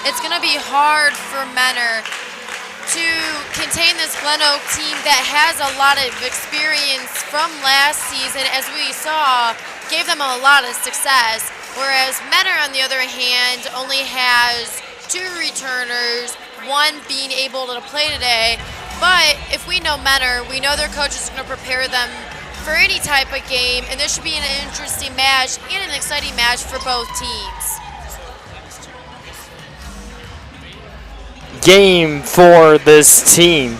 it's going to be hard for Menor to contain this GlenOak team that has a lot of experience from last season, as we saw, gave them a lot of success, whereas Menor, on the other hand, only has 2 returners, one being able to play today. But if we know Menor, we know their coach is going to prepare them for any type of game, and this should be an interesting match and an exciting match for both teams. Game for this team.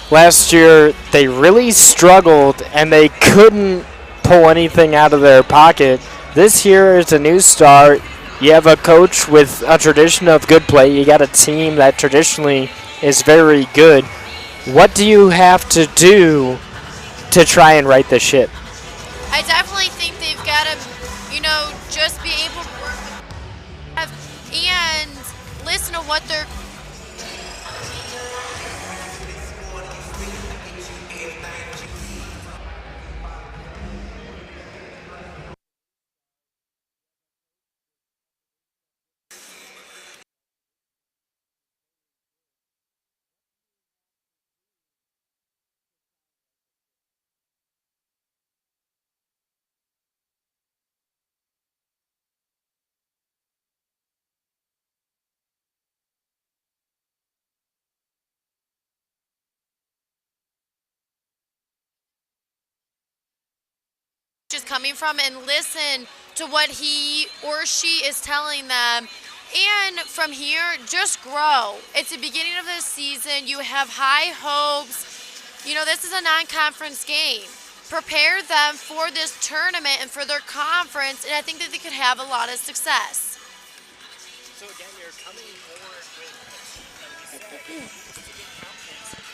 Last year they really struggled and they couldn't pull anything out of their pocket. This year is a new start. You have a coach with a tradition of good play. You got a team that traditionally is very good. What do you have to do to try and right the ship? I definitely think they've got to, just be able to work and listen to what they're is coming from and listen to what he or she is telling them. And from here, just grow. It's the beginning of the season. You have high hopes. This is a non-conference game. Prepare them for this tournament and for their conference, and I think that they could have a lot of success. So again, you're coming forward with a team that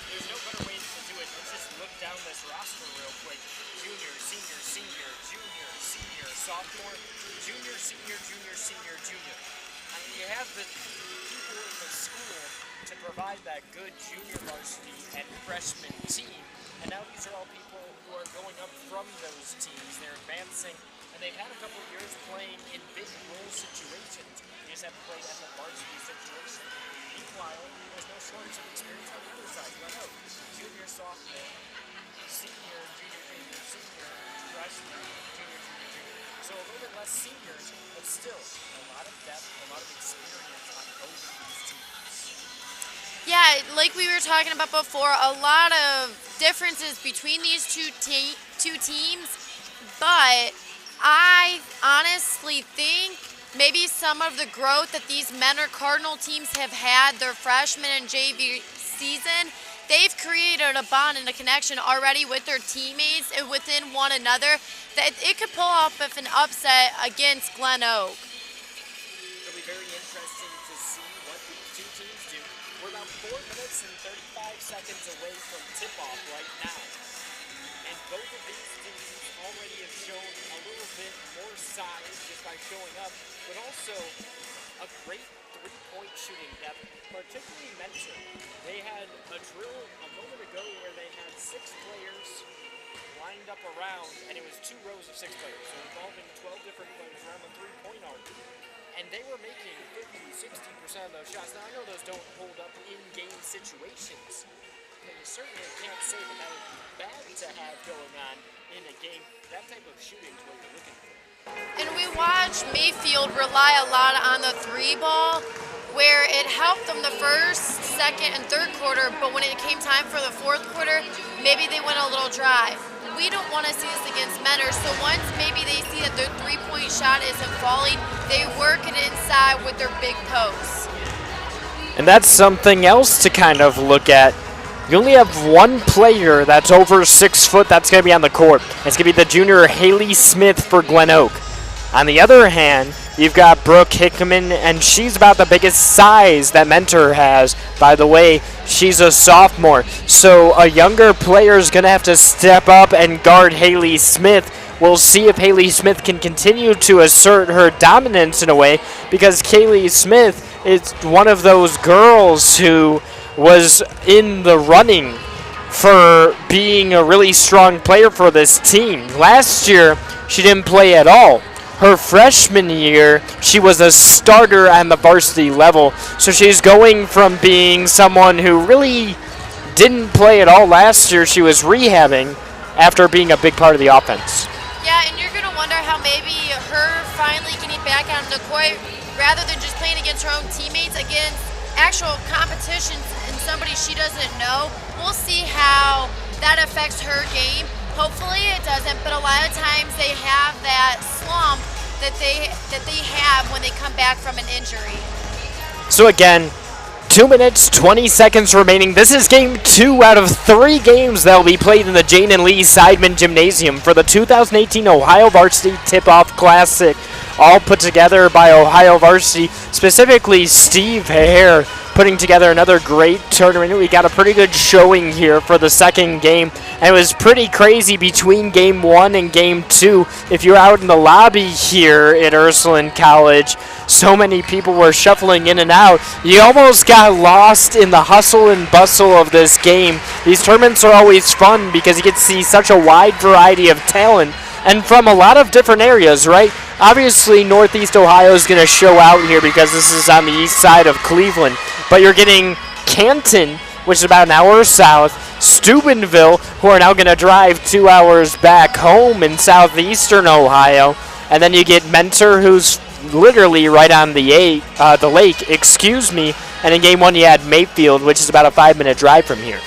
there's no better way to do it. Let's just look down this roster real quick. Junior, senior, senior, junior, senior, sophomore, junior, senior, junior, senior, junior. I mean, you have the people in the school to provide that good junior varsity and freshman team, and now these are all people who are going up from those teams. They're advancing, and they've had a couple of years playing in big role situations. They just haven't played at the varsity situation. Meanwhile, there's no shortage of experience on the other side. GlenOak, junior, sophomore, senior, junior, junior, senior, freshman, junior, junior, junior. So a little bit less seniors, but still a lot of depth, a lot of experience on both of these teams. Yeah, like we were talking about before, a lot of differences between these two teams, but I honestly think maybe some of the growth that these Menor Cardinal teams have had their freshman and JV season, they've created a bond and a connection already with their teammates and within one another that it could pull off an upset against GlenOak. It'll be very interesting to see what these two teams do. We're about 4 minutes and 35 seconds away from tip-off right now. And both of these teams already have shown a little bit more size just by showing up, but also a great three-point shooting depth, particularly Mentor. They had a drill a moment ago where they had 6 players lined up around, and it was 2 rows of 6 players, so involving 12 different players around the three-point arc. And they were making 50-60% of those shots. Now, I know those don't hold up in game situations, but you certainly can't say that that would be bad to have going on in a game. That type of shooting is what you're looking for. And we watched Mayfield rely a lot on the 3-ball, where it helped them the first, second, and third quarter, but when it came time for the fourth quarter, maybe they went a little dry. We don't want to see this against Menor, so once maybe they see that their 3-point shot isn't falling, they work it inside with their big posts. And that's something else to kind of look at. You only have one player that's over 6 foot that's going to be on the court. It's going to be the junior Haley Smith for GlenOak. On the other hand, you've got Brooke Hickman, and she's about the biggest size that Mentor has. By the way, she's a sophomore, so a younger player is going to have to step up and guard Haley Smith. We'll see if Haley Smith can continue to assert her dominance in a way, because Haley Smith is one of those girls who was in the running for being a really strong player for this team. Last year, she didn't play at all. her freshman year, she was a starter on the varsity level. So she's going from being someone who really didn't play at all last year. She was rehabbing after being a big part of the offense. Yeah, and you're going to wonder how maybe her finally getting back on the court rather than just playing against her own teammates, against actual competitions and somebody she doesn't know. We'll see how that affects her game. Hopefully it doesn't, but a lot of times they have that slump that they have when they come back from an injury. So again, 2 minutes, 20 seconds remaining. This is game 2 out of 3 games that will be played in the Jane and Lee Seidman Gymnasium for the 2018 Ohio Varsity Tip-Off Classic, all put together by Ohio Varsity, specifically Steve Hare, putting together another great tournament. We got a pretty good showing here for the second game, and it was pretty crazy between game 1 and game 2. If you're out in the lobby here at Ursuline College, so many people were shuffling in and out. You almost got lost in the hustle and bustle of this game. These tournaments are always fun because you get to see such a wide variety of talent and from a lot of different areas, right? Obviously, Northeast Ohio is going to show out here because this is on the east side of Cleveland. But you're getting Canton, which is about an hour south, Steubenville, who are now going to drive 2 hours back home in southeastern Ohio. And then you get Mentor, who's literally right on the lake, And in game 1, you had Mayfield, which is about a 5-minute drive from here.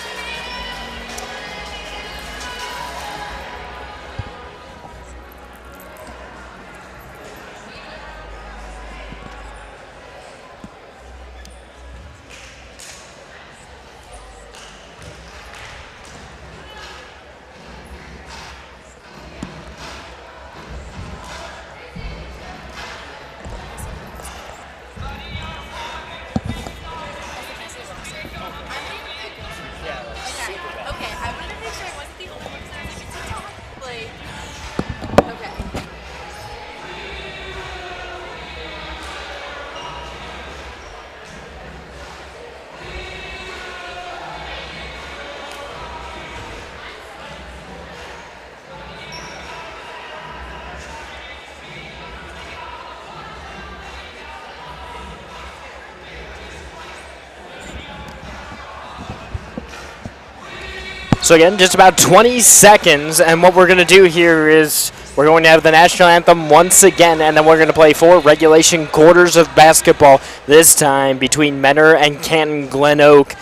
So again, just about 20 seconds, and what we're going to do here is we're going to have the national anthem once again, and then we're going to play 4 regulation quarters of basketball, this time between Mentor and Canton GlenOak.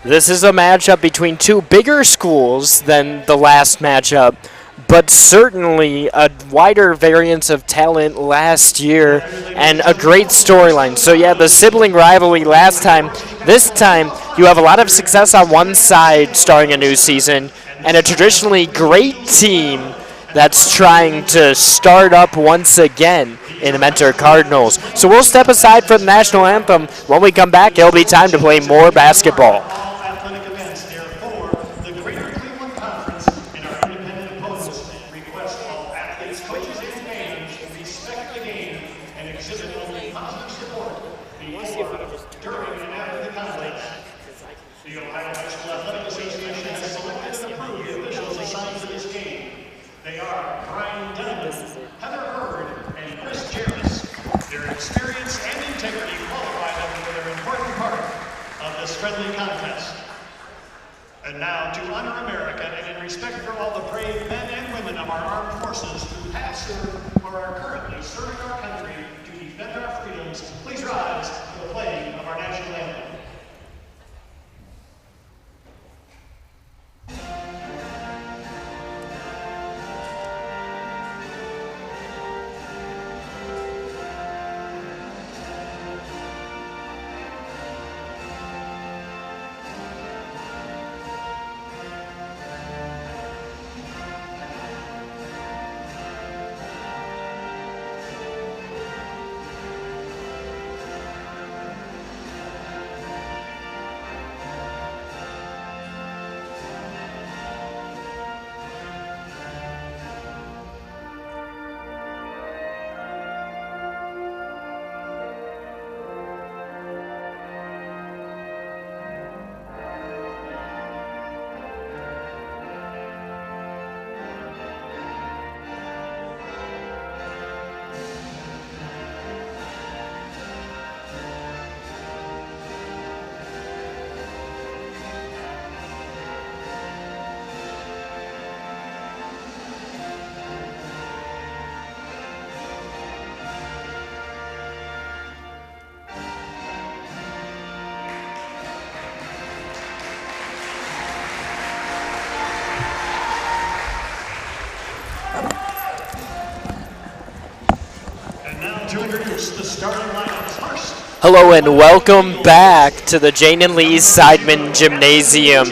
This is a matchup between 2 bigger schools than the last matchup, but certainly a wider variance of talent last year and a great storyline. So yeah, the sibling rivalry last time. This time, you have a lot of success on one side starting a new season and a traditionally great team that's trying to start up once again in the Mentor Cardinals. So we'll step aside for the national anthem. When we come back, it'll be time to play more basketball. Friendly contest. And now, to honor America and in respect for all the brave men and women of our armed forces who have served or are currently serving our country to defend our freedoms, please rise for the playing of our national anthem. to introduce the starting lineups first. Hello and welcome back to the Jane and Lee Seidman Gymnasium.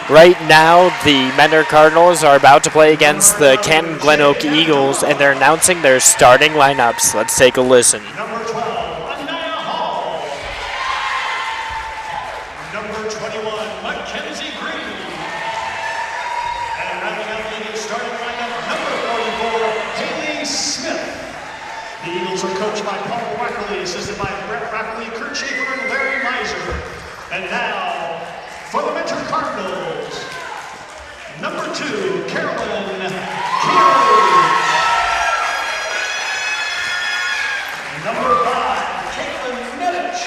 Right now, the Mentor Cardinals are about to play against the Canton GlenOak Eagles, and they're announcing their starting lineups. Let's take a listen. Number 12, Anaya Hall. Number 21, Mackenzie Green. And rounding out the Eagles starting lineup, number 44, Haley Smith. The Eagles are coached by Paul Wackerly, assisted by Brett Rackley, Kurt Schaefer, and Larry Miser. And now, for the Mentor Cardinals, number 2, Carolyn Keary. Number 5, Caitlin Nedich.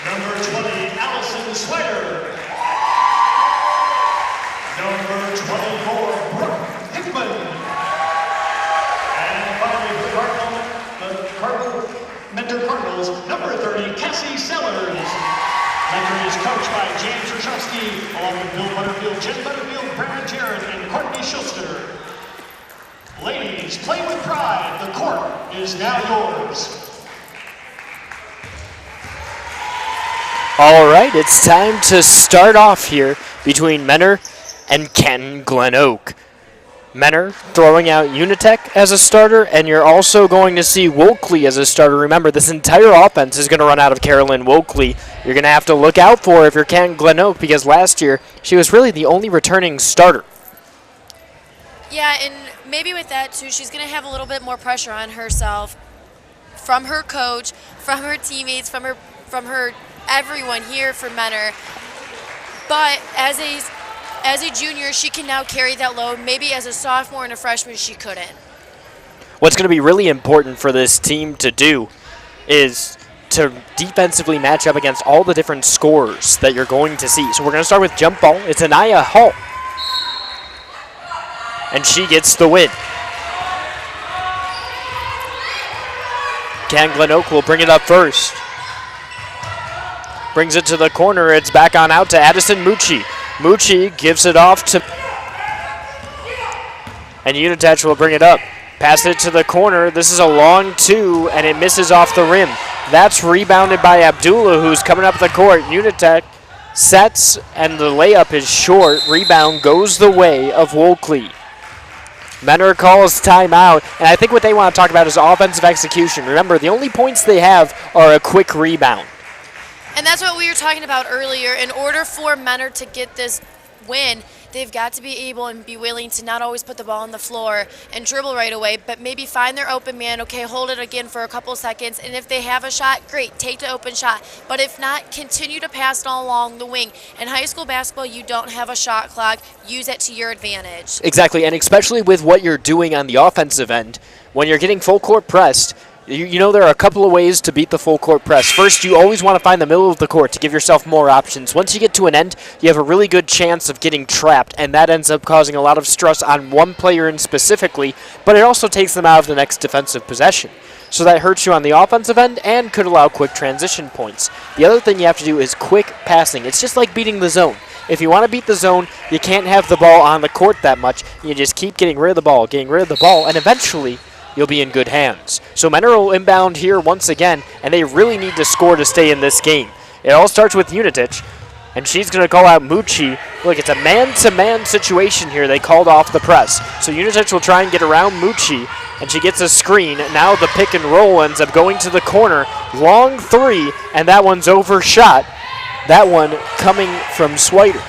Number 20, Allison Sweater. Number 24, Brooke Hickman. And finally, for the Cardinal Mentor Cardinals, number 30, Cassie Sellers. Mentor is coached by James Rashowski, along with Bill Butterfield, Jen Butterfield, Brad Jarrett, and Courtney Schuster. Ladies, play with pride. The court is now yours. All right, it's time to start off here between Mentor and Canton GlenOak. Mentor throwing out Unitech as a starter, and you're also going to see Wokley as a starter. Remember, this entire offense is going to run out of Carolyn Wokley. You're going to have to look out for her if you're Canton GlenOak, because last year she was really the only returning starter. Yeah, and maybe with that too, she's going to have a little bit more pressure on herself from her coach, from her teammates, from her everyone here for Mentor. But as a junior, she can now carry that load. Maybe as a sophomore and a freshman, she couldn't. What's going to be really important for this team to do is to defensively match up against all the different scorers that you're going to see. So we're going to start with jump ball. It's Anaya Hall. And she gets the win. Canton GlenOak will bring it up first. Brings it to the corner. It's back on out to Addison Mucci. Mucci gives it off to... And Unitech will bring it up. Pass it to the corner. This is a long two, and it misses off the rim. That's rebounded by Abdullah, who's coming up the court. Unitech sets, and the layup is short. Rebound goes the way of Wokley. Mentor calls timeout, and I think what they want to talk about is offensive execution. Remember, the only points they have are a quick rebound. And that's what we were talking about earlier. In order for Mentor to get this win, they've got to be able and be willing to not always put the ball on the floor and dribble right away, but maybe find their open man. Okay, hold it again for a couple seconds, and if they have a shot, great, take the open shot. But if not, continue to pass it along the wing. In high school basketball, you don't have a shot clock. Use it to your advantage. Exactly, and especially with what you're doing on the offensive end, when you're getting full court pressed, you know there are a couple of ways to beat the full court press. First, you always want to find the middle of the court to give yourself more options. Once you get to an end, you have a really good chance of getting trapped, and that ends up causing a lot of stress on one player in specifically, but it also takes them out of the next defensive possession. So that hurts you on the offensive end and could allow quick transition points. The other thing you have to do is quick passing. It's just like beating the zone. If you want to beat the zone, you can't have the ball on the court that much. You just keep getting rid of the ball, and eventually you'll be in good hands. So Mentor will inbound here once again, and they really need to score to stay in this game. It all starts with Unitech, and she's going to call out Mucci. Look, it's a man-to-man situation here. They called off the press. So Unitech will try and get around Mucci, and she gets a screen. Now the pick and roll ends up going to the corner. Long three, and that one's overshot. That one coming from Swider.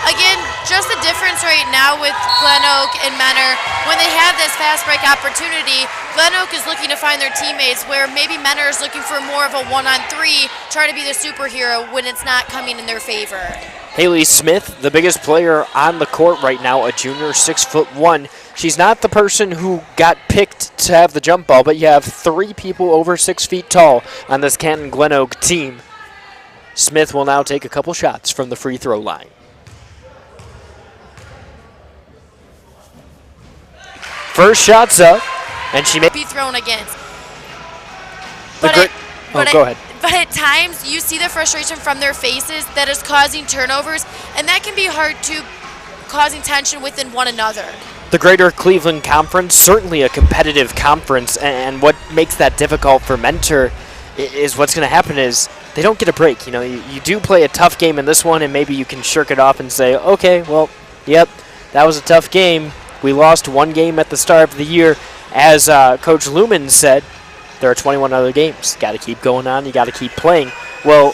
Again, just the difference right now with GlenOak and Mentor, when they have this fast break opportunity, GlenOak is looking to find their teammates, where maybe Mentor is looking for more of a one-on-three, trying to be the superhero when it's not coming in their favor. Haley Smith, the biggest player on the court right now, a junior, 6'1". She's not the person who got picked to have the jump ball, but you have three people over 6 feet tall on this Canton GlenOak team. Smith will now take a couple shots from the free throw line. First shot's up, and she may be thrown against. Go ahead. But at times, you see the frustration from their faces that is causing turnovers, and that can be hard to causing tension within one another. the Greater Cleveland Conference, certainly a competitive conference, and what makes that difficult for Mentor is what's going to happen is they don't get a break. You do play a tough game in this one, and maybe you can shirk it off and say, okay, well, yep, that was a tough game. We lost one game at the start of the year. As Coach Lumen said, there are 21 other games. Got to keep going on. You got to keep playing. Well,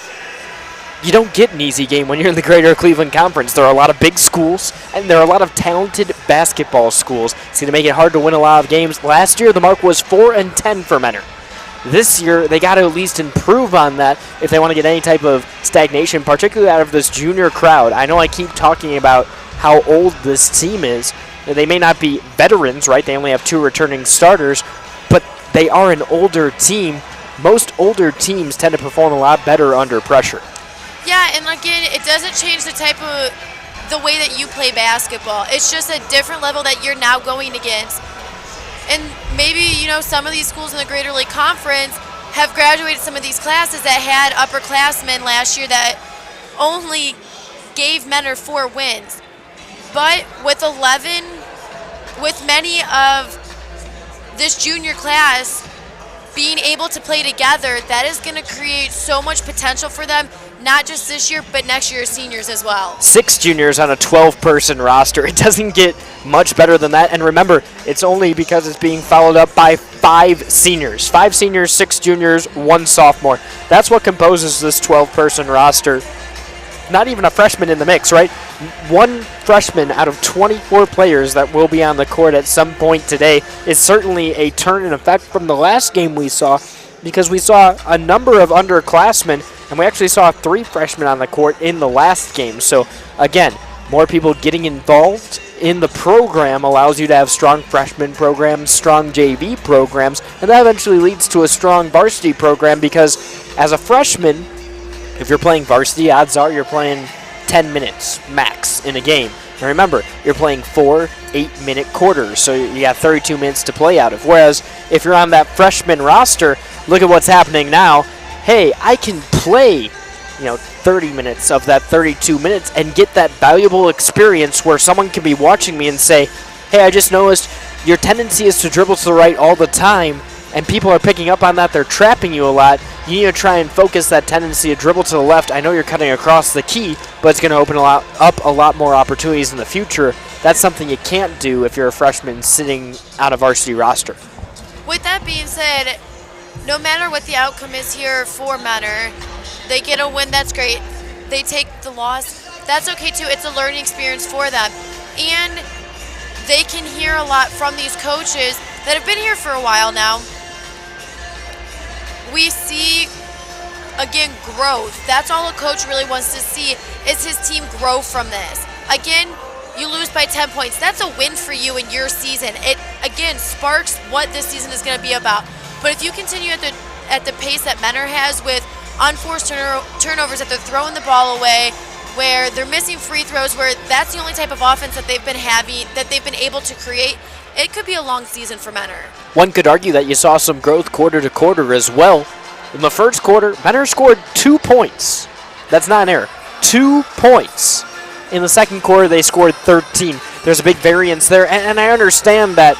you don't get an easy game when you're in the Greater Cleveland Conference. There are a lot of big schools, and there are a lot of talented basketball schools. It's going to make it hard to win a lot of games. Last year, the mark was 4-10 for Mentor. This year, they got to at least improve on that if they want to get any type of stagnation, particularly out of this junior crowd. I know I keep talking about how old this team is. They may not be veterans, right? They only have 2 returning starters, but they are an older team. Most older teams tend to perform a lot better under pressure. Yeah, and again, it doesn't change the way that you play basketball. It's just a different level that you're now going against. And maybe, some of these schools in the Greater Lake Conference have graduated some of these classes that had upperclassmen last year that only gave Mentor 4 wins. But with many of this junior class being able to play together, that is going to create so much potential for them, not just this year, but next year's seniors as well. 6 juniors on a 12-person roster. It doesn't get much better than that. And remember, it's only because it's being followed up by 5 seniors. 5 seniors, 6 juniors, 1 sophomore. That's what composes this 12-person roster. Not even a freshman in the mix, right? 1 freshman out of 24 players that will be on the court at some point today is certainly a turn in effect from the last game we saw, because we saw a number of underclassmen, and we actually saw 3 freshmen on the court in the last game. So, again, more people getting involved in the program allows you to have strong freshman programs, strong JV programs, and that eventually leads to a strong varsity program, because as a freshman, if you're playing varsity, odds are you're playing 10 minutes max in a game. And remember, you're playing 4 8-minute quarters, so you got 32 minutes to play out of. Whereas if you're on that freshman roster, look at what's happening now. Hey, I can play 30 minutes of that 32 minutes and get that valuable experience where someone can be watching me and say, hey, I just noticed your tendency is to dribble to the right all the time, and people are picking up on that. They're trapping you a lot. You need to try and focus that tendency to dribble to the left. I know you're cutting across the key, but it's going to open up a lot more opportunities in the future. That's something you can't do if you're a freshman sitting on a varsity roster. With that being said, no matter what the outcome is here for Mentor, they get a win, that's great. They take the loss, that's okay too. It's a learning experience for them. And they can hear a lot from these coaches that have been here for a while now. We see, again, growth. That's all a coach really wants to see, is his team grow from this. Again, you lose by 10 points. That's a win for you in your season. It, again, sparks what this season is going to be about. But if you continue at the pace that Mentor has with unforced turnovers, that they're throwing the ball away, where they're missing free throws, where that's the only type of offense that they've been having, that they've been able to create, it could be a long season for Mentor. One could argue that you saw some growth quarter to quarter as well. In the first quarter, Mentor scored 2 points. That's not an error. 2 points. In the second quarter, they scored 13. There's a big variance there, and I understand that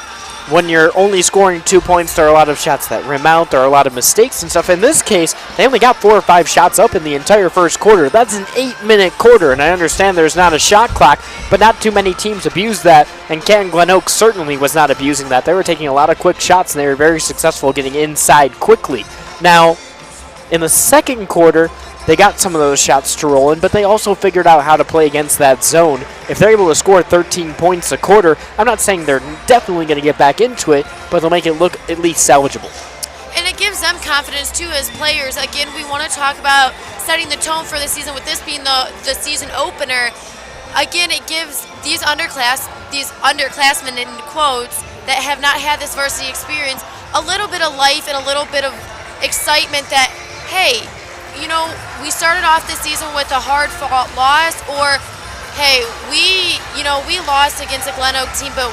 when you're only scoring 2 points, there are a lot of shots that rim out, there are a lot of mistakes and stuff. In this case, they only got 4 or 5 shots up in the entire first quarter. That's an 8-minute quarter, and I understand there's not a shot clock, but not too many teams abuse that, and Canton GlenOak certainly was not abusing that. They were taking a lot of quick shots, and they were very successful getting inside quickly. Now, in the second quarter, they got some of those shots to roll in, but they also figured out how to play against that zone. If they're able to score 13 points a quarter, I'm not saying they're definitely going to get back into it, but they'll make it look at least salvageable. And it gives them confidence, too, as players. Again, we want to talk about setting the tone for the season, with this being the season opener. Again, it gives these underclassmen, in quotes, that have not had this varsity experience, a little bit of life and a little bit of excitement that, hey, we started off this season with a hard-fought loss, or, hey, we lost against a GlenOak team, but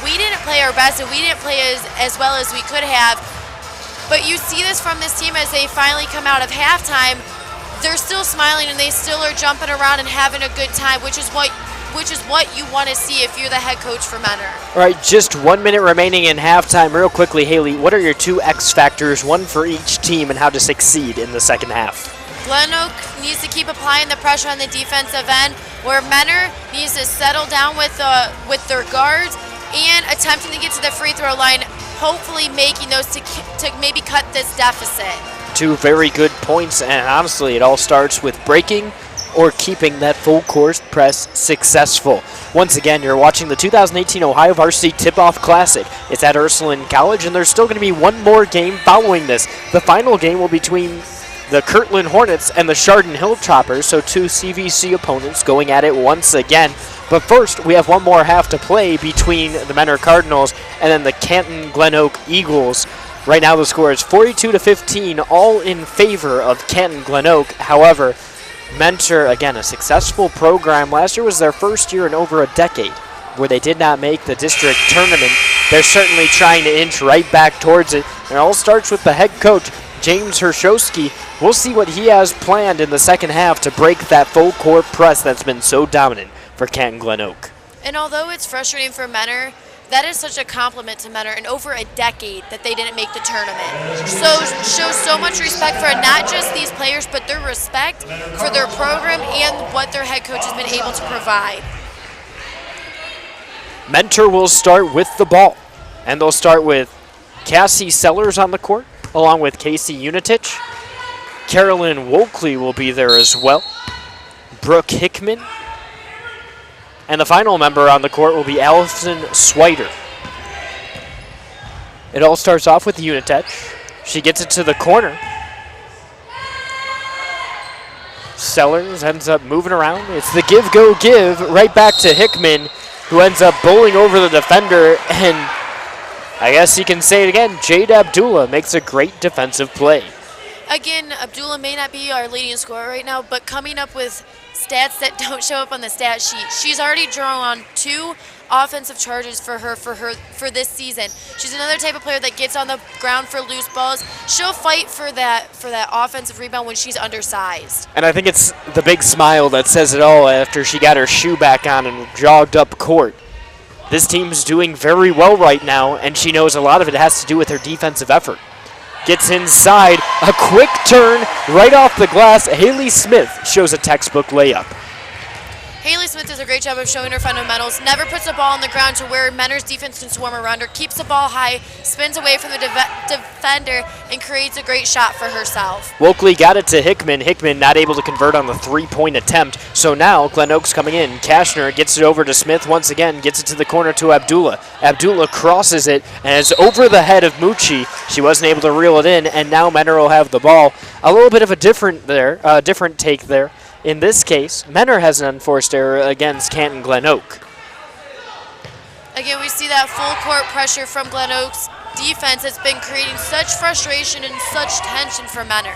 we didn't play our best and we didn't play as well as we could have. But you see this from this team as they finally come out of halftime. They're still smiling and they still are jumping around and having a good time, which is what which is what you want to see if you're the head coach for Menor. All right, just 1 minute remaining in halftime. Real quickly, Haley, what are your two X factors, one for each team, and how to succeed in the second half? GlenOak needs to keep applying the pressure on the defensive end, where Menor needs to settle down with their guards and attempting to get to the free throw line, hopefully making those to maybe cut this deficit. Two very good points, and honestly, it all starts with breaking or keeping that full court press successful. Once again, you're watching the 2018 Ohio Varsity Tip-Off Classic. It's at Ursuline College, and there's still going to be one more game following this. The final game will be between the Kirtland Hornets and the Chardon Hilltoppers, so two CVC opponents going at it once again. But first, we have one more half to play between the Menor Cardinals and then the Canton GlenOak Eagles. Right now the score is 42-15, all in favor of Canton GlenOak. However, Mentor, again, a successful program. Last year was their first year in over a decade where they did not make the district tournament. They're certainly trying to inch right back towards it. And it all starts with the head coach, James Hershowski. We'll see what he has planned in the second half to break that full court press that's been so dominant for Canton GlenOak. And although it's frustrating for Menor, that is such a compliment to Menor in over a decade that they didn't make the tournament. So shows so much respect for not just these players, but their respect for their program and what their head coach has been able to provide. Mentor will start with the ball, and they'll start with Cassie Sellers on the court, along with Casey Unitich. Carolyn Wokley will be there as well. Brooke Hickman. And the final member on the court will be Allison Swider. It all starts off with Unitich. She gets it to the corner. Sellers ends up moving around. It's the give right back to Hickman, who ends up bowling over the defender. And I guess you can say it again, Jade Abdullah makes a great defensive play. Again, Abdullah may not be our leading scorer right now, but coming up with stats that don't show up on the stat sheet. She's already drawn 2 offensive charges for this season. She's another type of player that gets on the ground for loose balls. She'll fight for that offensive rebound when she's undersized. And I think it's the big smile that says it all after she got her shoe back on and jogged up court. This team's doing very well right now, and she knows a lot of it has to do with her defensive effort. Gets inside, a quick turn right off the glass. Haley Smith shows a textbook layup. Haley Smith does a great job of showing her fundamentals, never puts the ball on the ground to where Menor's defense can swarm around her, keeps the ball high, spins away from the defender, and creates a great shot for herself. Wokley got it to Hickman. Hickman not able to convert on the three-point attempt. So now GlenOak's coming in. Kashner gets it over to Smith once again, gets it to the corner to Abdullah. Abdullah crosses it, and it's over the head of Mucci. She wasn't able to reel it in, and now Menor will have the ball. A little bit of a different take there. In this case, Menor has an unforced error against Canton GlenOak. Again, we see that full court pressure from GlenOak's defense has been creating such frustration and such tension for Menor.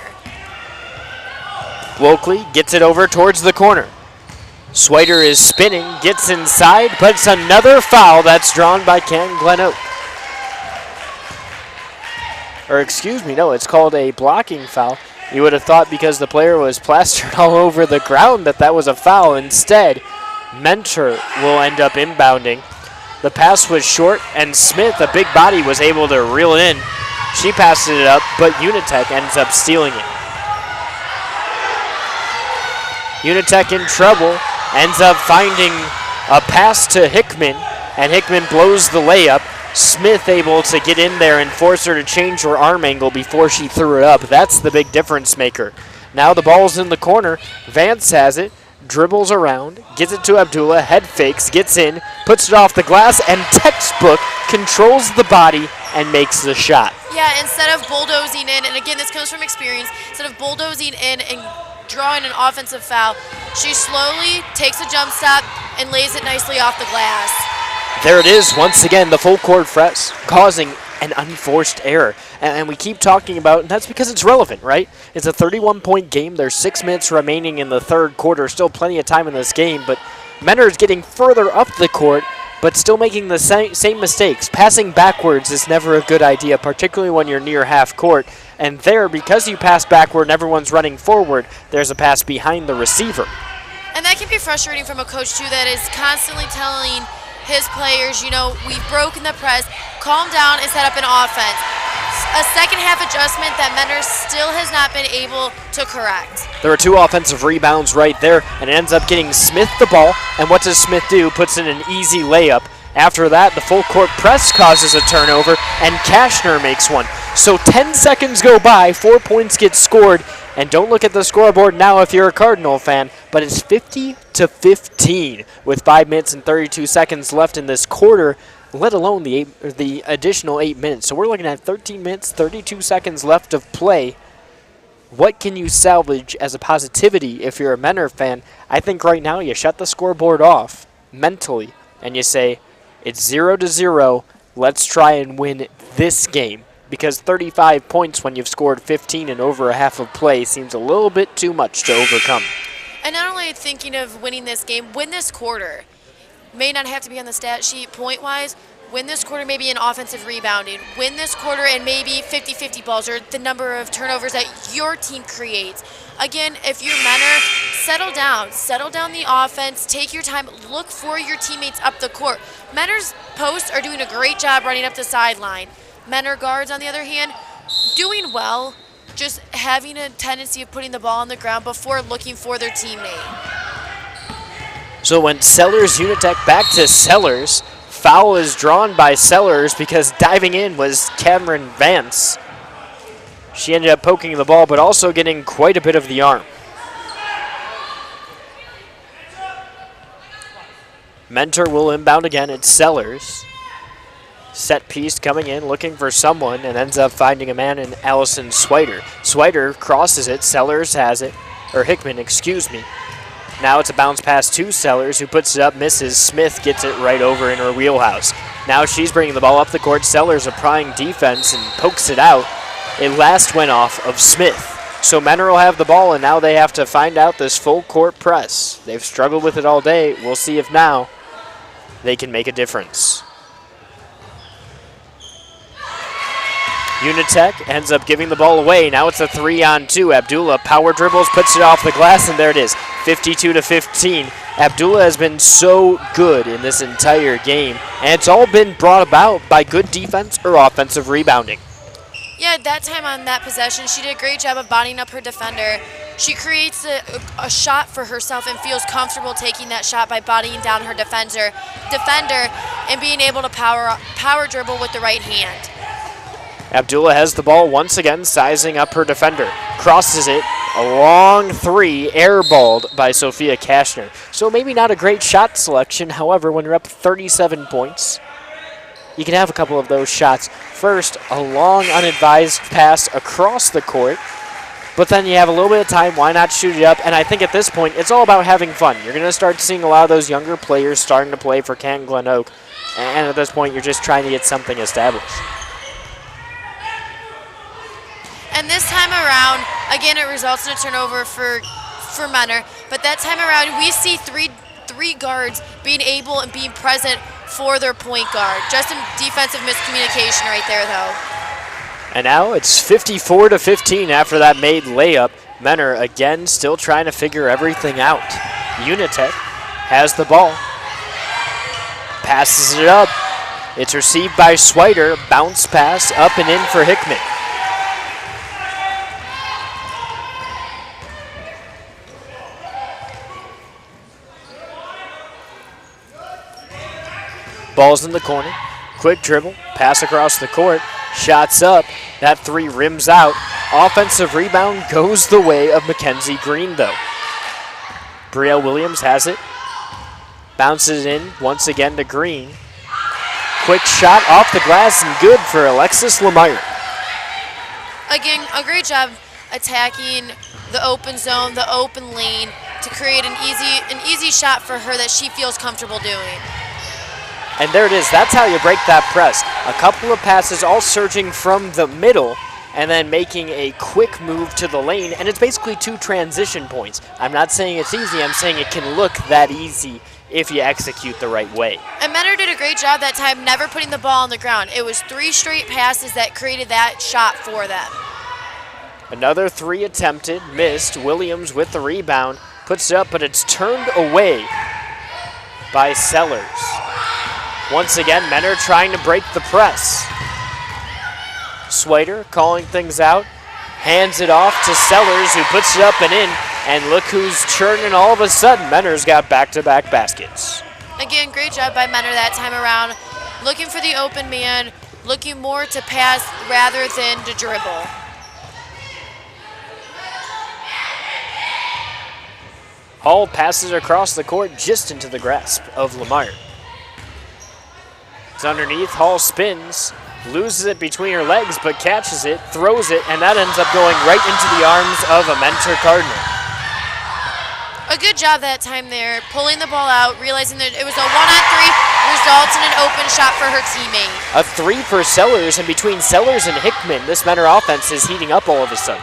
Wokley gets it over towards the corner. Swider is spinning, gets inside, but it's another foul that's drawn by Canton GlenOak. Or excuse me, no, it's called a blocking foul. You would have thought because the player was plastered all over the ground that was a foul. Instead, Mentor will end up inbounding. The pass was short, and Smith, a big body, was able to reel it in. She passes it up, but Unitech ends up stealing it. Unitech in trouble, ends up finding a pass to Hickman, and Hickman blows the layup. Smith able to get in there and force her to change her arm angle before she threw it up. That's the big difference maker. Now the ball's in the corner. Vance has it, dribbles around, gets it to Abdullah, head fakes, gets in, puts it off the glass, and textbook controls the body and makes the shot. Yeah, instead of bulldozing in, and again, this comes from experience, instead of bulldozing in and drawing an offensive foul, she slowly takes a jump stop and lays it nicely off the glass. There it is, once again, the full court press causing an unforced error. And we keep talking about, and that's because it's relevant, right? It's a 31-point game. There's 6 minutes remaining in the third quarter. Still plenty of time in this game, but Menor is getting further up the court, but still making the same mistakes. Passing backwards is never a good idea, particularly when you're near half court. And there, because you pass backward and everyone's running forward, there's a pass behind the receiver. And that that can be frustrating from a coach, too, that is constantly telling his players, you know, we've broken the press, calm down and set up an offense. A second half adjustment that Menor still has not been able to correct. There were 2 offensive rebounds right there, and it ends up getting Smith the ball. And what does Smith do? Puts in an easy layup. After that, the full court press causes a turnover, and Kashner makes one. So 10 seconds go by, 4 points get scored, and don't look at the scoreboard now if you're a Cardinal fan, but it's 50-15 with 5 minutes and 32 seconds left in this quarter, let alone the additional 8 minutes. So we're looking at 13 minutes, 32 seconds left of play. What can you salvage as a positivity if you're a Menor fan? I think right now you shut the scoreboard off mentally, and you say, it's 0-0, let's try and win this game. Because 35 points when you've scored 15 in over a half of play seems a little bit too much to overcome. And not only thinking of winning this game, win this quarter. May not have to be on the stat sheet point-wise. Win this quarter maybe in offensive rebounding. Win this quarter and maybe 50-50 balls or the number of turnovers that your team creates. Again, if you're Menor, settle down. Settle down the offense. Take your time. Look for your teammates up the court. Menor's posts are doing a great job running up the sideline. Menor guards, on the other hand, doing well, just having a tendency of putting the ball on the ground before looking for their teammate. So when Sellers Unitech back to Sellers, foul is drawn by Sellers because diving in was Cameron Vance. She ended up poking the ball, but also getting quite a bit of the arm. Mentor will inbound again. It's Sellers. Set piece coming in, looking for someone, and ends up finding a man in Allison Swider. Swider crosses it. Sellers has it. Or Hickman, excuse me. Now it's a bounce pass to Sellers, who puts it up, misses. Smith gets it right over in her wheelhouse. Now she's bringing the ball up the court. Sellers applying defense and pokes it out. It last went off of Smith. So Menor will have the ball, and now they have to find out this full court press. They've struggled with it all day. We'll see if now they can make a difference. Unitech ends up giving the ball away. Now it's a 3-on-2. Abdullah power dribbles, puts it off the glass, and there it is, 52-15. Abdullah has been so good in this entire game, and it's all been brought about by good defense or offensive rebounding. Yeah, that time on that possession, she did a great job of bodying up her defender. She creates a shot for herself and feels comfortable taking that shot by bodying down her defender and being able to power dribble with the right hand. Abdullah has the ball once again, sizing up her defender. Crosses it, a long 3, airballed by Sophia Kashner. So maybe not a great shot selection. However, when you're up 37 points, you can have a couple of those shots. First, a long, unadvised pass across the court. But then you have a little bit of time. Why not shoot it up? And I think at this point, it's all about having fun. You're going to start seeing a lot of those younger players starting to play for Canton GlenOak. And at this point, you're just trying to get something established. And this time around, again, it results in a turnover for Menor. But that time around, we see three guards being able and being present for their point guard. Just some defensive miscommunication right there, though. And now it's 54-15 after that made layup. Menor again still trying to figure everything out. Unitech has the ball. Passes it up. It's received by Swider. Bounce pass up and in for Hickman. Ball's in the corner. Quick dribble. Pass across the court. Shots up. That 3 rims out. Offensive rebound goes the way of Mackenzie Green, though. Brielle Williams has it. Bounces in once again to Green. Quick shot off the glass and good for Alexis Lemire. Again, a great job attacking the open zone, the open lane to create an easy shot for her that she feels comfortable doing. And there it is. That's how you break that press. A couple of passes all surging from the middle and then making a quick move to the lane. And it's basically 2 transition points. I'm not saying it's easy. I'm saying it can look that easy if you execute the right way. And Menor did a great job that time never putting the ball on the ground. It was 3 straight passes that created that shot for them. Another 3 attempted, missed. Williams with the rebound. Puts it up, but it's turned away by Sellers. Once again, Menor trying to break the press. Swider calling things out. Hands it off to Sellers, who puts it up and in. And look who's churning all of a sudden. Menor's got back-to-back baskets. Again, great job by Menor that time around. Looking for the open man, looking more to pass rather than to dribble. Hall passes across the court just into the grasp of Lemire. It's underneath, Hall spins, loses it between her legs, but catches it, throws it, and that ends up going right into the arms of a Mentor Cardinal. A good job that time there, pulling the ball out, realizing that it was a 1-on-3, results in an open shot for her teammate. A 3 for Sellers, and between Sellers and Hickman, this Menor offense is heating up all of a sudden.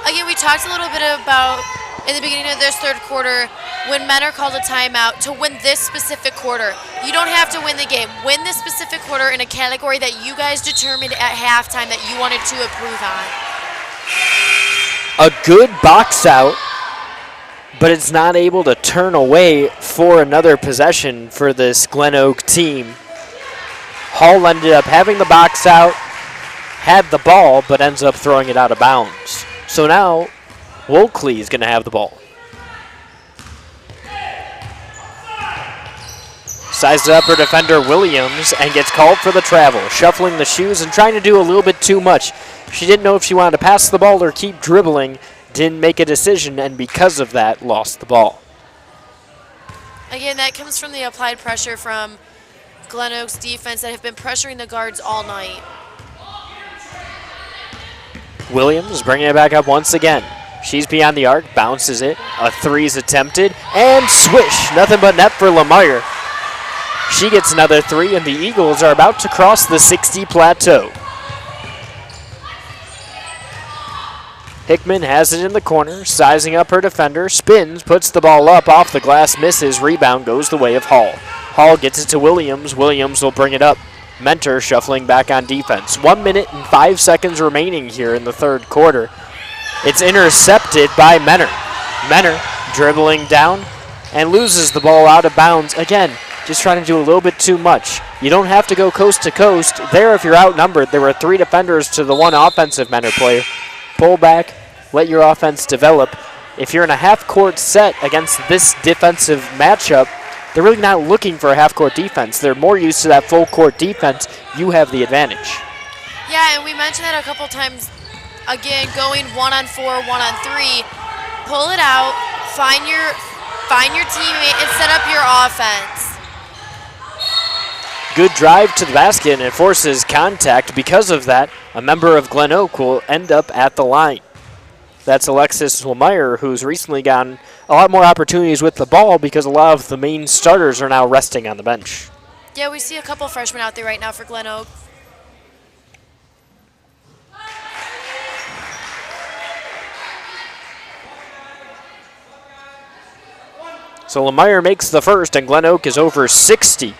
Again, we talked a little bit about, in the beginning of this third quarter, when Menor called a timeout to win this specific quarter. You don't have to win the game. Win this specific quarter in a category that you guys determined at halftime that you wanted to improve on. A good box out, but it's not able to turn away for another possession for this GlenOak team. Hall ended up having the box out, had the ball, but ends up throwing it out of bounds. So now, Wolkley is going to have the ball. Sizes up her defender Williams and gets called for the travel, shuffling the shoes and trying to do a little bit too much. She didn't know if she wanted to pass the ball or keep dribbling, didn't make a decision, and because of that, lost the ball. Again, that comes from the applied pressure from GlenOak's defense that have been pressuring the guards all night. Williams bringing it back up once again. She's beyond the arc, bounces it. A 3's attempted, and swish! Nothing but net for Lemire. She gets another 3, and the Eagles are about to cross the 60 plateau. Hickman has it in the corner, sizing up her defender, spins, puts the ball up, off the glass, misses, rebound goes the way of Hall. Hall gets it to Williams. Williams will bring it up. Mentor shuffling back on defense. 1 minute and 5 seconds remaining here in the third quarter. It's intercepted by Menor. Menor dribbling down and loses the ball out of bounds. Again, just trying to do a little bit too much. You don't have to go coast to coast. There, if you're outnumbered, there were 3 defenders to the 1 offensive Menor player. Pull back, let your offense develop. If you're in a half-court set against this defensive matchup, they're really not looking for a half-court defense. They're more used to that full-court defense. You have the advantage. Yeah, and we mentioned that a couple times. Again, going 1-on-4, 1-on-3, pull it out, find your teammate, and set up your offense. Good drive to the basket, and it forces contact. Because of that, a member of GlenOak will end up at the line. That's Alexis Lemire, who's recently gotten a lot more opportunities with the ball because a lot of the main starters are now resting on the bench. Yeah, we see a couple freshmen out there right now for GlenOak. So Lemire makes the first, and GlenOak is over 60.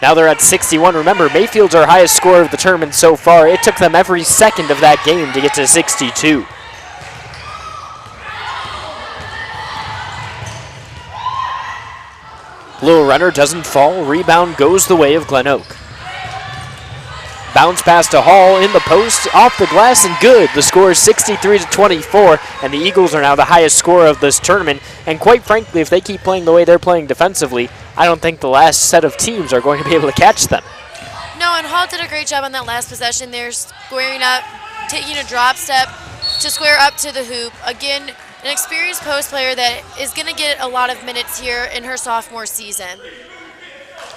Now they're at 61. Remember, Mayfield's our highest scorer of the tournament so far. It took them every second of that game to get to 62. Little runner doesn't fall. Rebound goes the way of GlenOak. Bounce pass to Hall in the post, off the glass, and good. The score is 63-24, and the Eagles are now the highest scorer of this tournament. And quite frankly, if they keep playing the way they're playing defensively, I don't think the last set of teams are going to be able to catch them. No, and Hall did a great job on that last possession. They're squaring up, taking a drop step to square up to the hoop. Again, an experienced post player that is going to get a lot of minutes here in her sophomore season.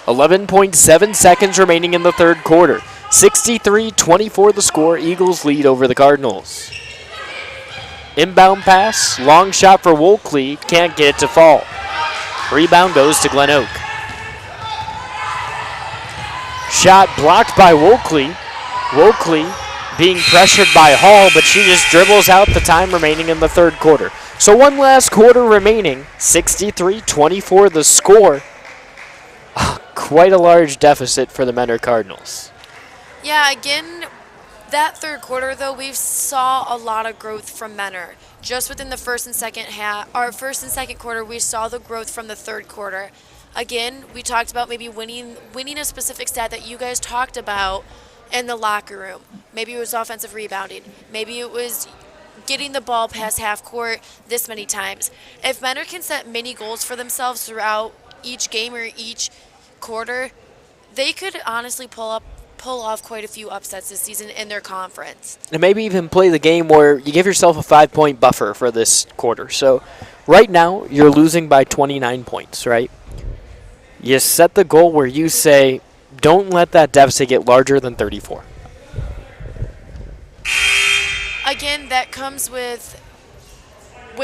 11.7 seconds remaining in the third quarter. 63-24 the score. Eagles lead over the Cardinals. Inbound pass, long shot for Wolkley. Can't get it to fall. Rebound goes to GlenOak. Shot blocked by Wolkley. Wolkley being pressured by Hall, but she just dribbles out the time remaining in the third quarter. So one last quarter remaining. 63-24 the score. Quite a large deficit for the Menor Cardinals. Yeah, again, That third quarter, though, we saw a lot of growth from Menor. Just within the first and second quarter, we saw the growth from the third quarter. Again, we talked about maybe winning a specific stat that you guys talked about in the locker room. Maybe it was offensive rebounding. Maybe it was getting the ball past half court this many times. If Menor can set mini goals for themselves throughout each game or each quarter, they could honestly pull off quite a few upsets this season in their conference. And maybe even play the game where you give yourself a 5-point buffer for this quarter. So right now, you're losing by 29 points, right? You set the goal where you say, don't let that deficit get larger than 34. Again, that comes with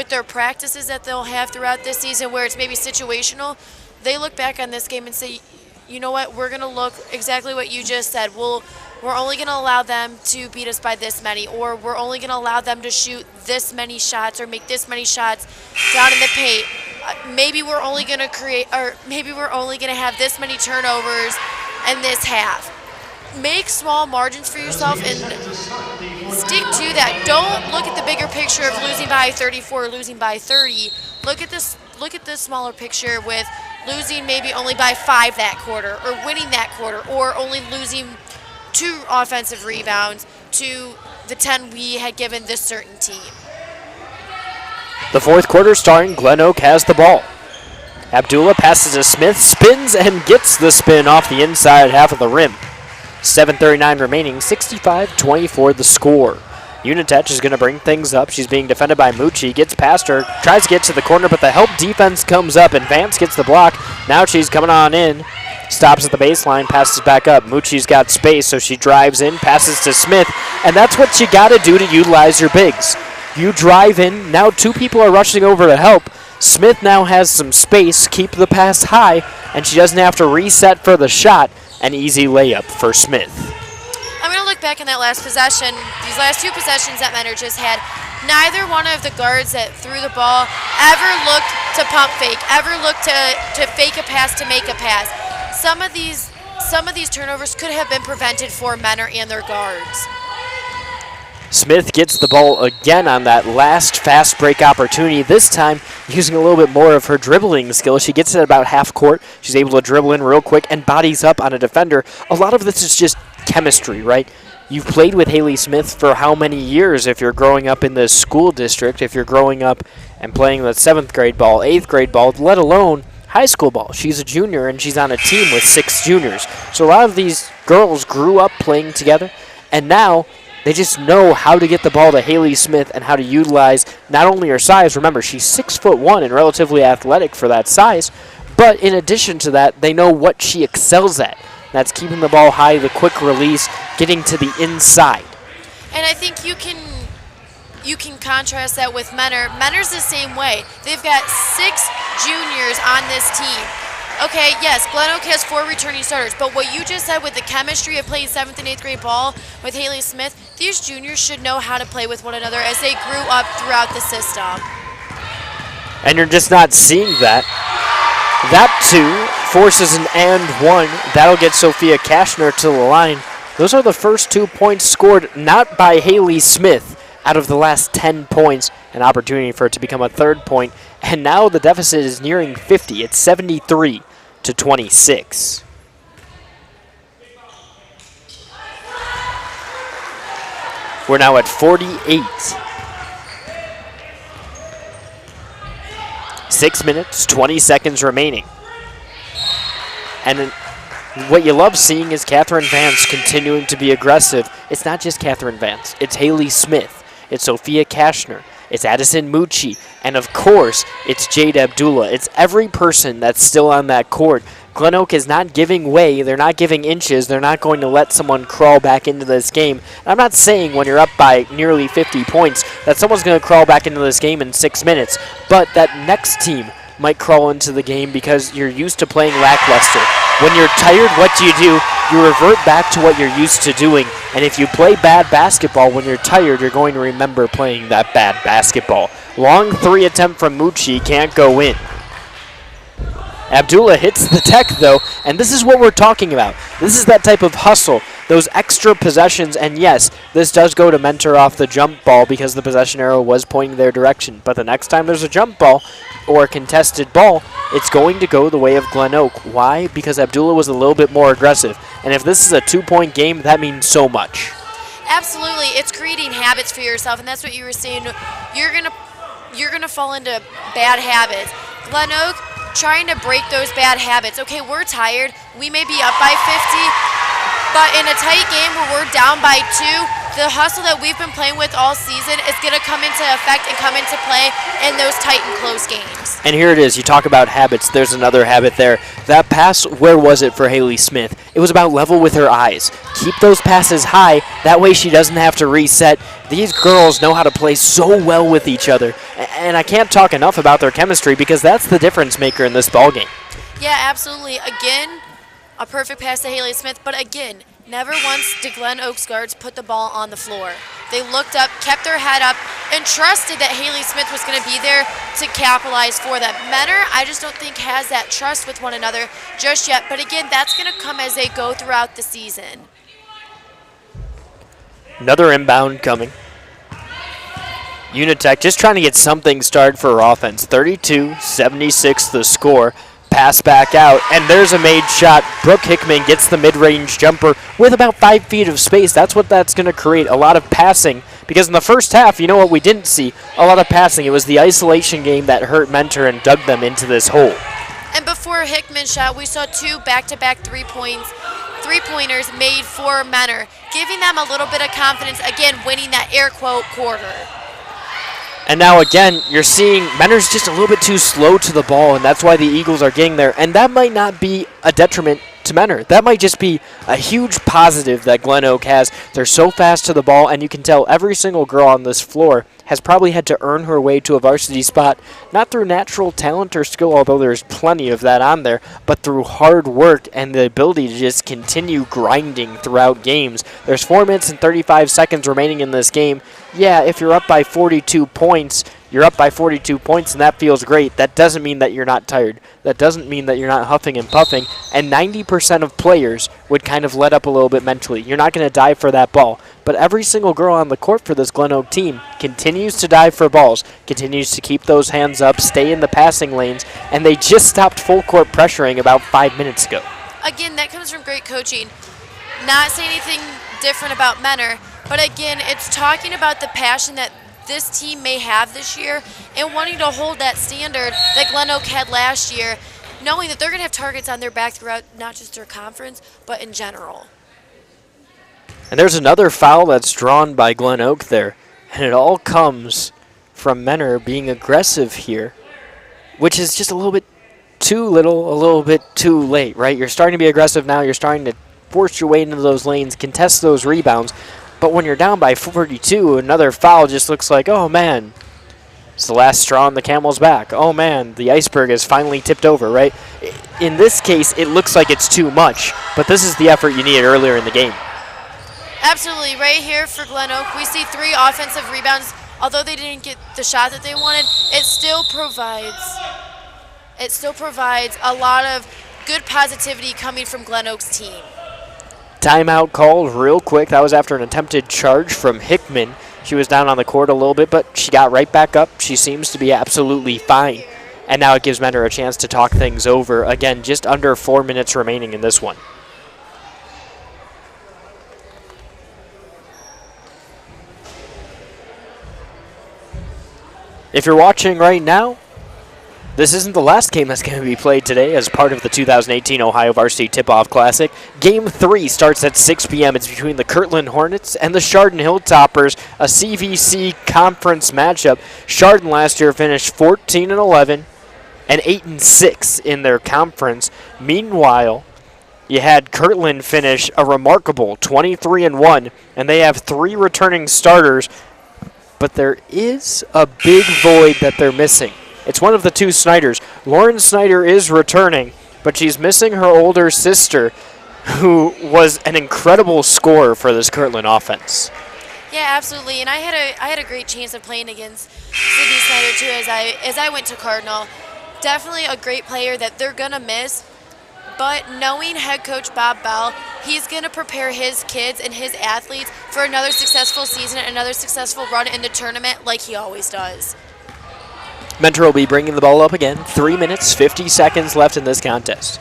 their practices that they'll have throughout this season where it's maybe situational. They look back on this game and say, you know what, we're going to look exactly what you just said. We're only going to allow them to beat us by this many, or we're only going to allow them to shoot this many shots or make this many shots down in the paint. Maybe we're only going to have this many turnovers in this half. Make small margins for yourself and stick to that. Don't look at the bigger picture of losing by 34 or losing by 30. Look at the smaller picture with losing maybe only by 5 that quarter, or winning that quarter, or only losing 2 offensive rebounds to the 10 we had given this certain team. The fourth quarter starting, GlenOak has the ball. Abdullah passes to Smith, spins and gets the spin off the inside half of the rim. 7:39 remaining, 65-24 the score. Unitech is going to bring things up. She's being defended by Mucci. Gets past her, tries to get to the corner, but the help defense comes up, and Vance gets the block. Now she's coming on in. Stops at the baseline, passes back up. Mucci's got space, so she drives in, passes to Smith, and that's what you got to do to utilize your bigs. You drive in. Now 2 people are rushing over to help. Smith now has some space, keep the pass high, and she doesn't have to reset for the shot. An easy layup for Smith. I'm going to look back on that last possession. These last 2 possessions that Menor just had, neither one of the guards that threw the ball ever looked to pump fake, ever looked to fake a pass to make a pass. Some of these turnovers could have been prevented for Menor and their guards. Smith gets the ball again on that last fast break opportunity, this time using a little bit more of her dribbling skill. She gets it at about half court. She's able to dribble in real quick and bodies up on a defender. A lot of this is just chemistry, right? You've played with Haley Smith for how many years if you're growing up in the school district, if you're growing up and playing the 7th grade ball, 8th grade ball, let alone high school ball. She's a junior and she's on a team with 6 juniors. So a lot of these girls grew up playing together, and now they just know how to get the ball to Haley Smith and how to utilize not only her size. Remember, she's 6'1" and relatively athletic for that size, but in addition to that, they know what she excels at. That's keeping the ball high, the quick release, getting to the inside. And I think you can contrast that with Menor. Menor's the same way. They've got 6 juniors on this team. Okay, yes, GlenOak has 4 returning starters, but what you just said with the chemistry of playing 7th and 8th grade ball with Haley Smith, these juniors should know how to play with one another as they grew up throughout the system. And you're just not seeing that. That 2 forces an and 1. That'll get Sophia Kashner to the line. Those are the first 2 points scored not by Haley Smith out of the last 10 points. An opportunity for it to become a 3rd point. And now the deficit is nearing 50. It's 73-26. We're now at 48. 6 minutes, 20 seconds remaining. And what you love seeing is Catherine Vance continuing to be aggressive. It's not just Catherine Vance. It's Haley Smith. It's Sophia Kashner. It's Addison Mucci. And, of course, it's Jade Abdullah. It's every person that's still on that court. GlenOak is not giving way. They're not giving inches. They're not going to let someone crawl back into this game. And I'm not saying when you're up by nearly 50 points that someone's going to crawl back into this game in 6 minutes. But that next team might crawl into the game because you're used to playing lackluster. When you're tired, what do? You revert back to what you're used to doing. And if you play bad basketball when you're tired, you're going to remember playing that bad basketball. Long 3 attempt from Mucci, can't go in. Abdullah hits the deck, though, and this is what we're talking about. This is that type of hustle those extra possessions. And yes, this does go to Mentor off the jump ball because the possession arrow was pointing their direction. But the next time there's a jump ball or a contested ball, it's going to go the way of GlenOak. Why? Because Abdullah was a little bit more aggressive. And if this is a 2-point game, that means so much. Absolutely. It's creating habits for yourself, and that's what you were saying. You're gonna fall into bad habits. GlenOak trying to break those bad habits. Okay, we're tired. We may be up by 50, but in a tight game where we're down by 2, the hustle that we've been playing with all season is going to come into effect and come into play in those tight and close games. And here it is. You talk about habits. There's another habit there. That pass, where was it for Haley Smith? It was about level with her eyes. Keep those passes high. That way she doesn't have to reset. These girls know how to play so well with each other. And I can't talk enough about their chemistry because that's the difference maker in this ballgame. Yeah, absolutely. Again, a perfect pass to Haley Smith, but again, never once did GlenOak's guards put the ball on the floor. They looked up, kept their head up, and trusted that Haley Smith was going to be there to capitalize for them. Menor, I just don't think, has that trust with one another just yet. But again, that's going to come as they go throughout the season. Another inbound coming. Unitech just trying to get something started for her offense. 32-76 the score. Pass back out, and there's a made shot. Brooke Hickman gets the mid-range jumper with about 5 feet of space. That's what that's going to create, a lot of passing, because in the first half, you know what we didn't see? A lot of passing. It was the isolation game that hurt Mentor and dug them into this hole. And before Hickman's shot, we saw 2 back-to-back three-pointers made for Menor, giving them a little bit of confidence, again, winning that air quote quarter. And now again, you're seeing Menor's just a little bit too slow to the ball, and that's why the Eagles are getting there. And that might not be a detriment to Menor. That might just be a huge positive that GlenOak has. They're so fast to the ball, and you can tell every single girl on this floor has probably had to earn her way to a varsity spot, not through natural talent or skill, although there's plenty of that on there, but through hard work and the ability to just continue grinding throughout games. There's 4 minutes and 35 seconds remaining in this game. Yeah, if you're up by 42 points, you're up by 42 points, and that feels great. That doesn't mean that you're not tired. That doesn't mean that you're not huffing and puffing. And 90% of players would kind of let up a little bit mentally. You're not going to dive for that ball. But every single girl on the court for this GlenOak team continues to dive for balls, continues to keep those hands up, stay in the passing lanes, and they just stopped full court pressuring about 5 minutes ago. Again, that comes from great coaching. Not saying anything different about Menor, but again, it's talking about the passion that this team may have this year and wanting to hold that standard that GlenOak had last year, knowing that they're going to have targets on their back throughout not just their conference, but in general. And there's another foul that's drawn by GlenOak there, and it all comes from Menor being aggressive here, which is just a little bit too little, a little bit too late, right? You're starting to be aggressive now. You're starting to force your way into those lanes, contest those rebounds. But when you're down by 42, another foul just looks like, oh, man, it's the last straw on the camel's back. Oh, man, the iceberg has finally tipped over, right? In this case, it looks like it's too much, but this is the effort you needed earlier in the game. Absolutely. Right here for GlenOak, we see 3 offensive rebounds. Although they didn't get the shot that they wanted, it still provides a lot of good positivity coming from GlenOak's team. Timeout called real quick. That was after an attempted charge from Hickman. She was down on the court a little bit, but she got right back up. She seems to be absolutely fine. And now it gives Menor a chance to talk things over. Again, just under 4 minutes remaining in this one. If you're watching right now, this isn't the last game that's going to be played today as part of the 2018 Ohio Varsity Tip-Off Classic. Game 3 starts at 6 p.m. It's between the Kirtland Hornets and the Chardon Hilltoppers, a CVC conference matchup. Chardon last year finished 14-11 and 8-6 in their conference. Meanwhile, you had Kirtland finish a remarkable 23-1, and they have 3 returning starters, but there is a big void that they're missing. It's one of the 2 Snyders. Lauren Snyder is returning, but she's missing her older sister, who was an incredible scorer for this Kirtland offense. Yeah, absolutely. And I had a great chance of playing against Sydney Snyder too as I went to Cardinal. Definitely a great player that they're gonna miss. But knowing head coach Bob Bell, he's going to prepare his kids and his athletes for another successful season, another successful run in the tournament like he always does. Mentor will be bringing the ball up again. 3 minutes, 50 seconds left in this contest.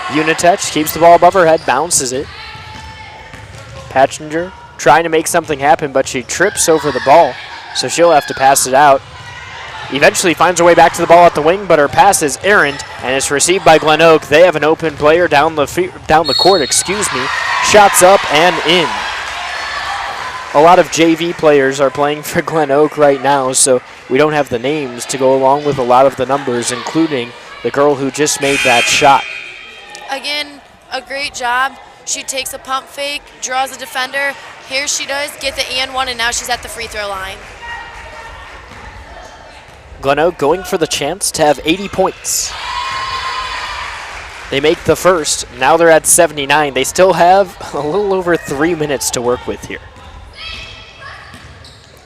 Unitech keeps the ball above her head, bounces it. Patchinger trying to make something happen, but she trips over the ball, so she'll have to pass it out. Eventually finds her way back to the ball at the wing, but her pass is errant, and it's received by GlenOak. They have an open player down the court, Shots up and in. A lot of JV players are playing for GlenOak right now, so we don't have the names to go along with a lot of the numbers, including the girl who just made that shot. Again, a great job. She takes a pump fake, draws a defender. Here she does get the and one, and now she's at the free throw line. GlenOak going for the chance to have 80 points. They make the first. Now they're at 79. They still have a little over 3 minutes to work with here.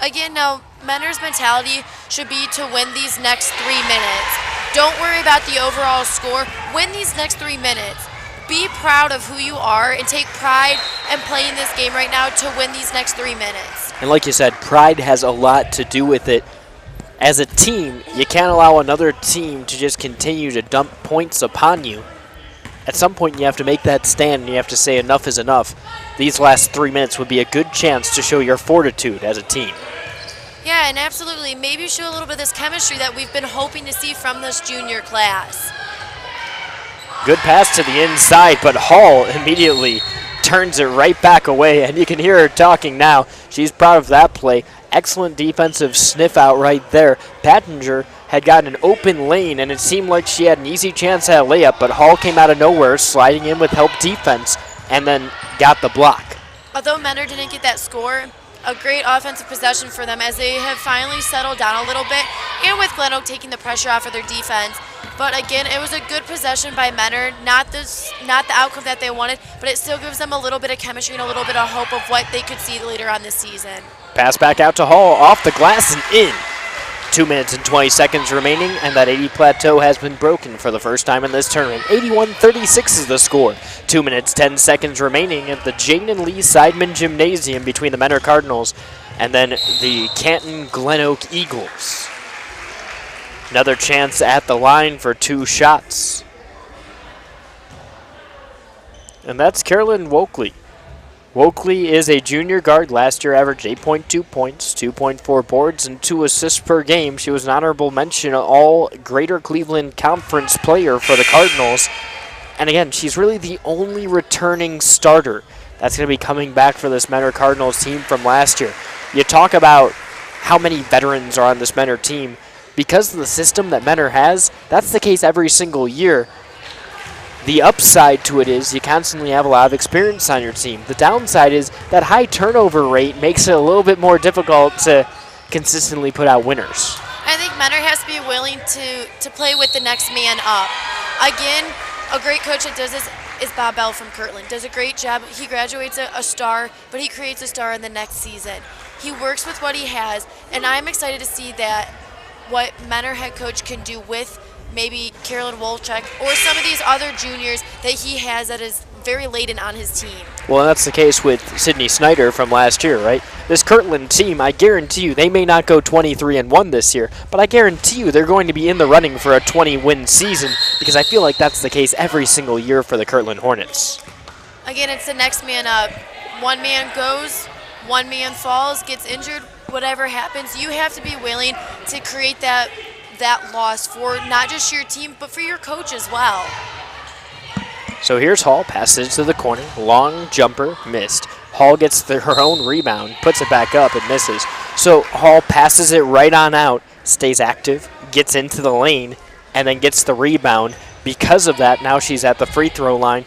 Again, now, Mentor's mentality should be to win these next 3 minutes. Don't worry about the overall score. Win these next 3 minutes. Be proud of who you are and take pride in playing this game right now to win these next 3 minutes. And like you said, pride has a lot to do with it. As a team, you can't allow another team to just continue to dump points upon you. At some point, you have to make that stand, and you have to say enough is enough. These last 3 minutes would be a good chance to show your fortitude as a team. Yeah, and absolutely. Maybe show a little bit of this chemistry that we've been hoping to see from this junior class. Good pass to the inside, but Hall immediately turns it right back away, and you can hear her talking now. She's proud of that play. Excellent defensive sniff out right there. Pattinger had gotten an open lane, and it seemed like she had an easy chance at a layup, but Hall came out of nowhere, sliding in with help defense, and then got the block. Although Mentor didn't get that score, a great offensive possession for them as they have finally settled down a little bit, and with GlenOak taking the pressure off of their defense. But again, it was a good possession by Mentor, not the outcome that they wanted, but it still gives them a little bit of chemistry and a little bit of hope of what they could see later on this season. Pass back out to Hall, off the glass and in. 2 minutes and 20 seconds remaining, and that 80 plateau has been broken for the first time in this tournament. 81-36 is the score. 2 minutes, 10 seconds remaining at the Jane and Lee Seidman Gymnasium between the Mentor Cardinals and then the Canton GlenOak Eagles. Another chance at the line for 2 shots. And that's Carolyn Wokley. Wokley is a junior guard. Last year averaged 8.2 points, 2.4 boards, and 2 assists per game. She was an honorable mention all Greater Cleveland Conference player for the Cardinals. And again, she's really the only returning starter that's going to be coming back for this Mentor Cardinals team from last year. You talk about how many veterans are on this Mentor team. Because of the system that Mentor has, that's the case every single year. The upside to it is you constantly have a lot of experience on your team. The downside is that high turnover rate makes it a little bit more difficult to consistently put out winners. I think Mentor has to be willing to play with the next man up. Again, a great coach that does this is Bob Bell from Kirtland. Does a great job. He graduates a star, but he creates a star in the next season. He works with what he has, and I'm excited to see that what Mentor head coach can do with maybe Carolyn Wolchek or some of these other juniors that he has that is very laden on his team. Well, that's the case with Sydney Snyder from last year, right? This Kirtland team, I guarantee you, they may not go 23-1 this year, but I guarantee you they're going to be in the running for a 20-win season because I feel like that's the case every single year for the Kirtland Hornets. Again, it's the next man up. One man goes, one man falls, gets injured, whatever happens, you have to be willing to create that loss for not just your team, but for your coach as well. So here's Hall, passes to the corner, long jumper, missed. Hall gets her own rebound, puts it back up and misses. So Hall passes it right on out, stays active, gets into the lane, and then gets the rebound. Because of that, now she's at the free throw line.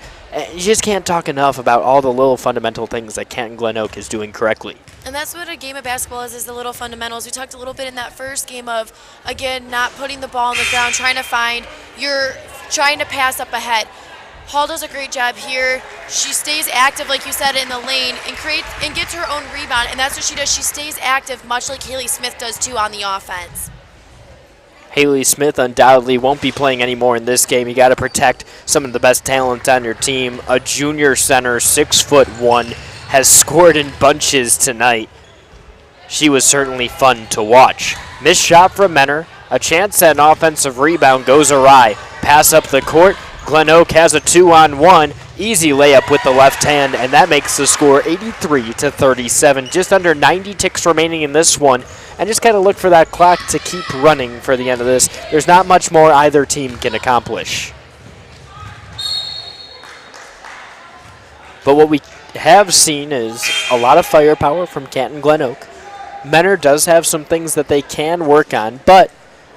You just can't talk enough about all the little fundamental things that Canton GlenOak is doing correctly. And that's what a game of basketball is the little fundamentals. We talked a little bit in that first game of, again, not putting the ball on the ground, trying to pass up ahead. Hall does a great job here. She stays active, like you said, in the lane and gets her own rebound, and that's what she does. She stays active, much like Haley Smith does, too, on the offense. Haley Smith undoubtedly won't be playing anymore in this game. You got to protect some of the best talent on your team. A junior center, 6'1", has scored in bunches tonight. She was certainly fun to watch. Missed shot from Menor. A chance at an offensive rebound goes awry. Pass up the court. GlenOak has a 2-on-1. Easy layup with the left hand, and that makes the score 83-37. Just under 90 ticks remaining in this one. And just kind of look for that clock to keep running for the end of this. There's not much more either team can accomplish. But what we have seen is a lot of firepower from Canton GlenOak. Menor does have some things that they can work on, but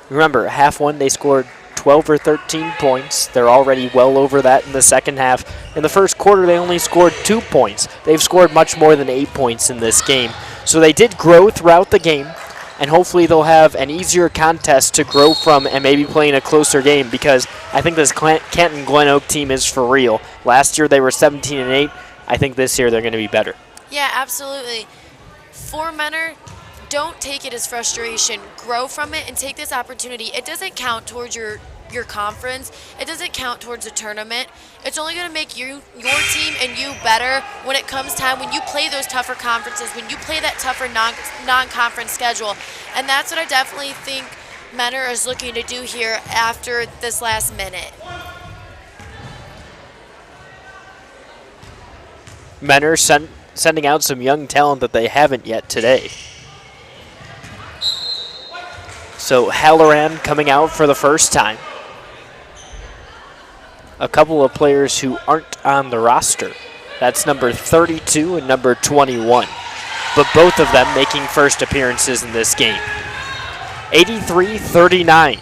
remember, half one they scored 12 or 13 points. They're already well over that in the second half. In the first quarter, they only scored 2 points. They've scored much more than 8 points in this game. So they did grow throughout the game, and hopefully they'll have an easier contest to grow from and maybe play in a closer game, because I think this Canton GlenOak team is for real. Last year they were 17-8. I think this year they're going to be better. Yeah, absolutely. For Menor, don't take it as frustration. Grow from it and take this opportunity. It doesn't count towards your conference. It doesn't count towards a tournament. It's only going to make your team and you better when it comes time, when you play those tougher conferences, when you play that tougher non-conference schedule. And that's what I definitely think Menor is looking to do here after this last minute. Menor sending out some young talent that they haven't yet today. So Halloran coming out for the first time. A couple of players who aren't on the roster. That's number 32 and number 21. But both of them making first appearances in this game. 83-39.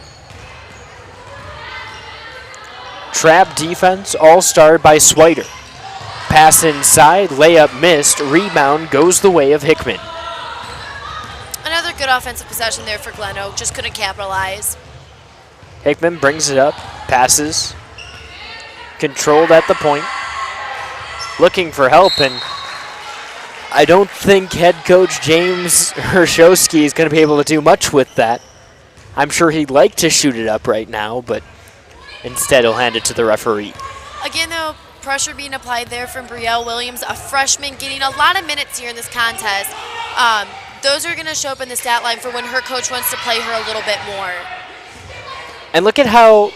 Trap defense all starred by Swider. Pass inside, layup missed, rebound goes the way of Hickman. Another good offensive possession there for GlenOak, just couldn't capitalize. Hickman brings it up, passes, controlled at the point, looking for help, and I don't think head coach James Hershowski is going to be able to do much with that. I'm sure he'd like to shoot it up right now, but instead he'll hand it to the referee. Again, though, pressure being applied there from Brielle Williams, a freshman getting a lot of minutes here in this contest. Those are going to show up in the stat line for when her coach wants to play her a little bit more. And look at how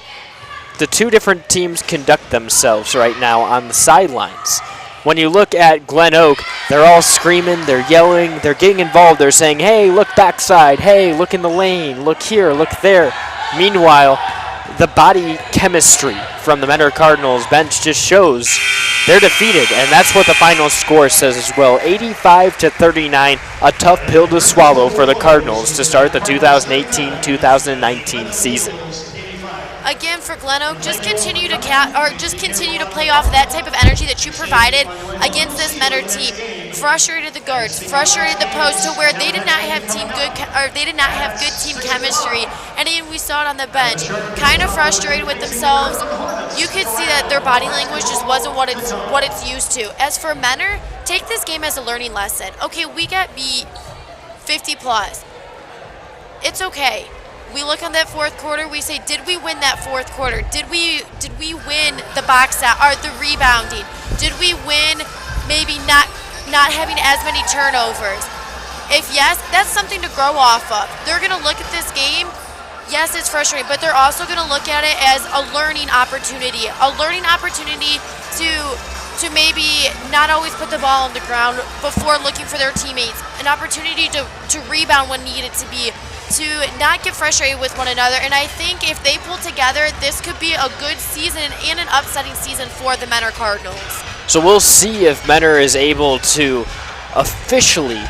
the two different teams conduct themselves right now on the sidelines. When you look at GlenOak, they're all screaming, they're yelling, they're getting involved. They're saying, hey, look backside, hey, look in the lane, look here, look there. Meanwhile, the body chemistry from the Menor Cardinals bench just shows they're defeated, and that's what the final score says as well. 85-39, a tough pill to swallow for the Cardinals to start the 2018-2019 season. Again, for GlenOak, just continue to play off that type of energy that you provided against this Menor team. Frustrated the guards, frustrated the post to where they did not have good team chemistry, and even we saw it on the bench. Kind of frustrated with themselves. You could see that their body language just wasn't what it's used to. As for Menor, take this game as a learning lesson. Okay, we got beat 50 plus. It's okay. We look on that fourth quarter, we say, did we win that fourth quarter? Did we win the box out or the rebounding? Did we win maybe not having as many turnovers? If yes, that's something to grow off of. They're going to look at this game. Yes, it's frustrating, but they're also going to look at it as a learning opportunity. A learning opportunity to maybe not always put the ball on the ground before looking for their teammates. An opportunity to rebound when needed to be, to not get frustrated with one another. And I think if they pull together, this could be a good season and an upsetting season for the Menor Cardinals. So we'll see if Menor is able to officially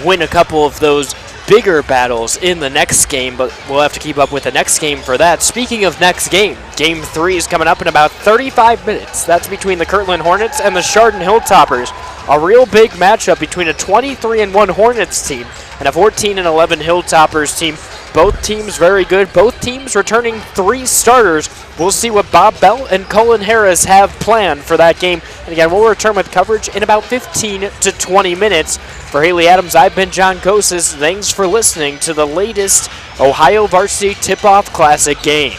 win a couple of those bigger battles in the next game, but we'll have to keep up with the next game for that. Speaking of next game, Game 3 is coming up in about 35 minutes. That's between the Kirtland Hornets and the Chardon Hilltoppers. A real big matchup between a 23-1 Hornets team and a 14-11 Hilltoppers team. Both teams very good. Both teams returning 3 starters. We'll see what Bob Bell and Colin Harris have planned for that game. And again, we'll return with coverage in about 15 to 20 minutes. For Haley Adams, I've been John Kosis. Thanks for listening to the latest Ohio Varsity Tip-Off Classic game.